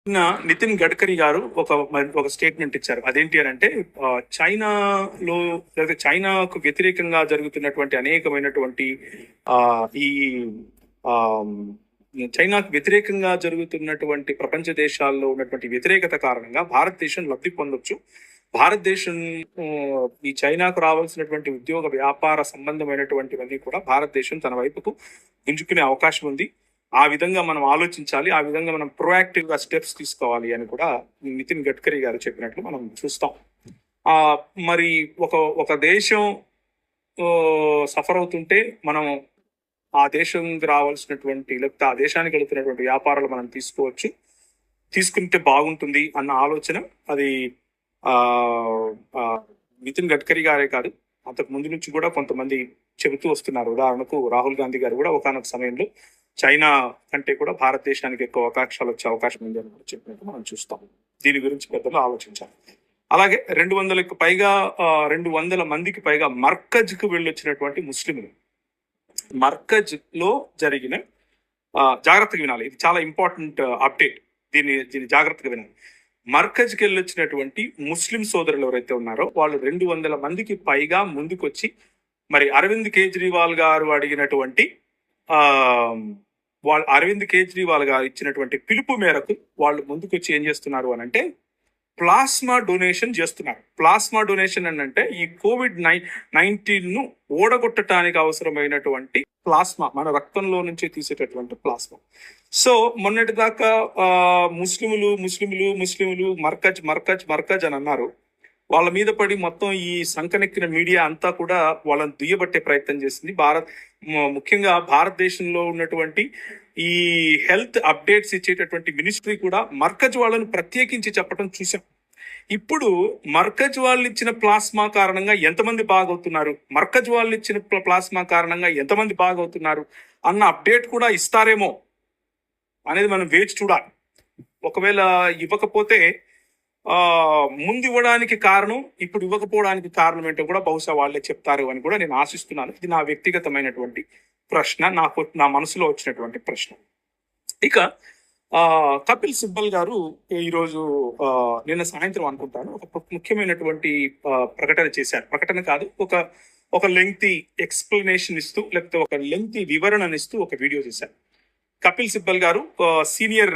నిన్న నితిన్ గడ్కరీ గారు ఒక స్టేట్మెంట్ ఇచ్చారు. అదేంటి అని అంటే చైనాలో లేదా చైనాకు వ్యతిరేకంగా జరుగుతున్నటువంటి అనేకమైనటువంటి ఆ ఈ ఆ చైనాకు వ్యతిరేకంగా జరుగుతున్నటువంటి ప్రపంచ దేశాల్లో ఉన్నటువంటి వ్యతిరేకత కారణంగా భారతదేశం లబ్ధి పొందొచ్చు. భారతదేశం ఆ, ఈ చైనాకు రావాల్సినటువంటి ఉద్యోగ వ్యాపార సంబంధమైనటువంటివన్నీ కూడా భారతదేశం తన వైపుకు గుంజుకునే అవకాశం ఉంది. ఆ విధంగా మనం ఆలోచించాలి, ఆ విధంగా మనం ప్రొయాక్టివ్ గా స్టెప్స్ తీసుకోవాలి అని కూడా నితిన్ గడ్కరీ గారు చెప్పినట్లు మనం చూస్తాం. ఆ మరి ఒక ఒక దేశం సఫర్ అవుతుంటే మనం ఆ దేశంకి రావాల్సినటువంటి లేకపోతే ఆ దేశానికి వెళుతున్నటువంటి వ్యాపారాలు మనం తీసుకుంటే బాగుంటుంది అన్న ఆలోచన అది ఆ ఆ, నితిన్ గడ్కరీ గారే కాదు, అంతకు ముందు నుంచి కూడా కొంతమంది చెబుతూ వస్తున్నారు. ఉదాహరణకు రాహుల్ గాంధీ గారు కూడా ఒకనొక సమయంలో చైనా కంటే కూడా భారతదేశానికి ఎక్కువ అవకాశాలు వచ్చే అవకాశం ఉంది అని కూడా చెప్పినట్టు మనం చూస్తాం. దీని గురించి పెద్దలు ఆలోచించాలి. అలాగే 200కు పైగా 200 మందికి పైగా మర్కజ్ కు వెళ్ళొచ్చినటువంటి ముస్లింలు మర్కజ్ లో జరిగిన జాగ్రత్తగా వినాలి, ఇది చాలా ఇంపార్టెంట్ అప్డేట్. దీన్ని జాగ్రత్తగా వినాలి. మర్కజ్కి వెళ్ళొచ్చినటువంటి ముస్లిం సోదరులు ఎవరైతే ఉన్నారో వాళ్ళు 200 మందికి పైగా ముందుకొచ్చి మరి అరవింద్ కేజ్రీవాల్ గారు అడిగినటువంటి ఆ అరవింద్ కేజ్రీవాల్ గారు ఇచ్చినటువంటి పిలుపు మేరకు వాళ్ళు ముందుకొచ్చి ఏం చేస్తున్నారు అని అంటే ప్లాస్మా డొనేషన్ చేస్తున్నారు. ప్లాస్మా డొనేషన్ అని అంటే ఈ COVID-19 ను ఓడగొట్టడానికి అవసరమైనటువంటి ప్లాస్మా, మన రక్తంలో నుంచి తీసేటటువంటి ప్లాస్మా. సో మొన్నటి దాకా ముస్లిములు ముస్లిములు ముస్లిములు మర్కజ్ మర్కజ్ మర్కజ్ అని అన్నారు. వాళ్ళ మీద పడి మొత్తం ఈ సంకనెక్కిన మీడియా అంతా కూడా వాళ్ళని దుయ్యబట్టే ప్రయత్నం చేసింది. ముఖ్యంగా భారతదేశంలో ఉన్నటువంటి ఈ హెల్త్ అప్డేట్స్ ఇచ్చేటటువంటి మినిస్ట్రీ కూడా మర్కజ్ వాళ్ళని ప్రత్యేకించి చెప్పడం చూసాం. ఇప్పుడు మర్కజ్ వాళ్ళు ఇచ్చిన ప్లాస్మా కారణంగా ఎంతమంది బాగవుతున్నారు, మర్కజ్ వాళ్ళు ఇచ్చిన ప్లాస్మా కారణంగా ఎంతమంది బాగవుతున్నారు అన్న అప్డేట్ కూడా ఇస్తారేమో అనేది మనం వేచి చూడాలి. ఒకవేళ ఇవ్వకపోతే ముందు ఇవ్వడానికి కారణం, ఇప్పుడు ఇవ్వకపోవడానికి కారణం ఏంటో కూడా బహుశా వాళ్ళే చెప్తారు అని కూడా నేను ఆశిస్తున్నాను. ఇది నా వ్యక్తిగతమైనటువంటి ప్రశ్న, నా మనసులో వచ్చినటువంటి ప్రశ్న. ఇక కపిల్ సిబ్బల్ గారు ఈరోజు నిన్న సాయంత్రం అనుకుంటాను ఒక ముఖ్యమైనటువంటి ప్రకటన చేశారు. ప్రకటన కాదు, ఒక లెంగ్తీ ఎక్స్ప్లెనేషన్ ఇస్తూ లేకపోతే ఒక లెంగ్తీ వివరణనిస్తూ ఒక వీడియో చేశారు. కపిల్ సిబ్బల్ గారు సీనియర్